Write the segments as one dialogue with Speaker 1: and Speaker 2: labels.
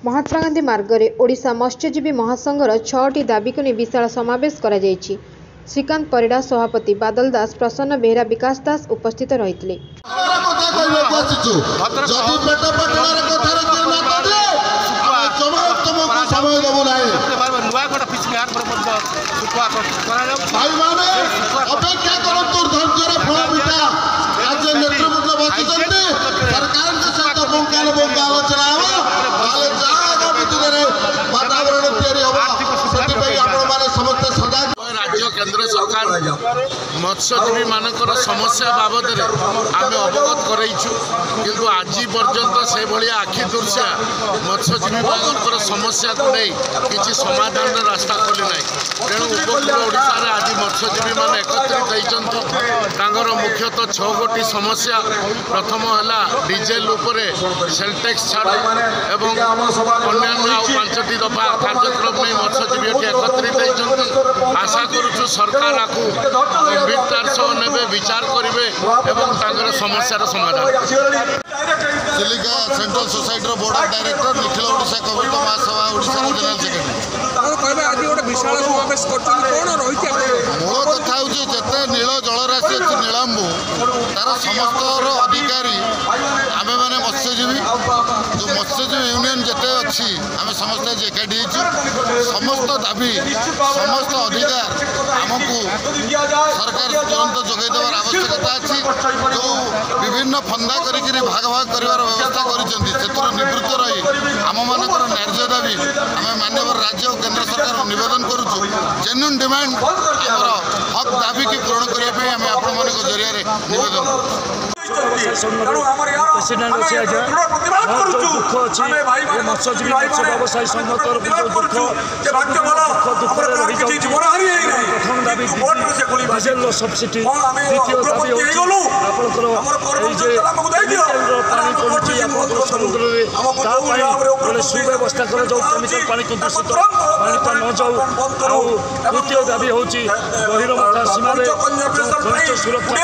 Speaker 1: महात्मा गांधी मार्ग में ओडिशा मत्स्यजीवी महासंघर 6टी दाबी को विशाल समावेश करा जायछि। श्रीकांत परिडा सभापति बादल दास प्रसन्न बेहरा विकास दास उपस्थित रही।
Speaker 2: केंद्र सरकार मत्स्यजीवी मानकर समस्या बाबद आम अवगत कराइछु किंतु आज पर्यंत से भाया आखि दृश्या मत्स्यजीवी मानकर समस्या को नहीं किसी समाधान रास्ता खोली ना। तेणु उपकूल ओडिशा रे आज मत्स्यजीवी मान एकत्रित होकर मुख्यतः 6 गोटी समस्या प्रथम है डीजेल उपरे सेल टैक्स छाड़ एवं अन्य 5टी दफा कार्यक्रम नहीं मत्स्यजीवी एकत्रित होती। आशा करूँ सरकार आपको गंभीरतार सह ने विचार करेंगे एवं समस्यार समाधान। Chilika central society board of director Nikhil Odisha Kavita Mahasabha Odisha general secretary. मूल कथा हूँ जिते नील जलराशि अच्छी नीलांबू तार समस्त अधिकारी आम मैंने मत्स्यजीवी जो मत्स्यजीवी यूनियन जिते अच्छी आम समस्त एकाठी समस्त दाबी समस्त अधिकार आमको सरकार तुरंत जोगाई देवार आवश्यकता अच्छी। जो विभिन्न फंदा करी भाग भाग कर व्यवस्था कर निवृत्त रही आम मानकर न्याय दाबी आम माननीय राज्य और केंद्र सरकार निवेदन करुचु जेन्युइन डिमांड हक दाबी की पूरण करने आम आपण मान जरिया निवेदन
Speaker 3: प्रेसिडेंट अच्छे आज्ञा बहुत जो दुख अच्छी मत्स्यजीवी मत्स्य व्यवसायी संघ तरफ जो दुख दुख रही प्रथम दाबी डीजेल सब्सिडी द्वितीय दाबी पानी कमी समुद्र में गोटे सुव्यवस्था कर केमिकल पानी को दूषित पानी तो न जाऊ। तृतीय दाबी हूँ गहिरमथा सीमार खनिज सुरक्षा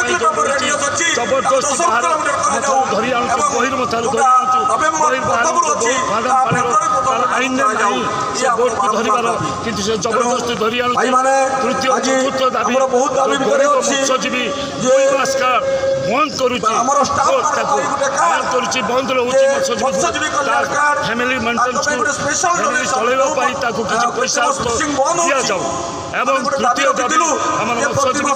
Speaker 3: जबरदस्त बाहर धरी आणु गहिरमथार धरी आणु आईन नहीं से बोट को धरबार कि जबरदस्ती धरी आणु। तृतीय चतुर्थ दाबी गरीब मत्स्यजीवी बंद करुच्ची बंद रोचे मत्स्यजीवी फैमिली मेन्टेन्स फैमिली चलवाई किसी पैसा दि जाऊ। एवं तृतीय दाबी आम मत्स्यजीवी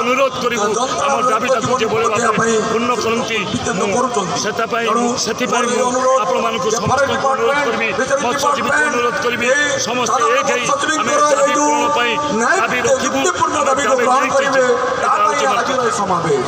Speaker 3: अनुरोध कर दाबी पूर्ण करती आपण मानक समस्त अनुरोध करी मत्स्यजीवी को अनुरोध करी समस्त एक दाबी रखू।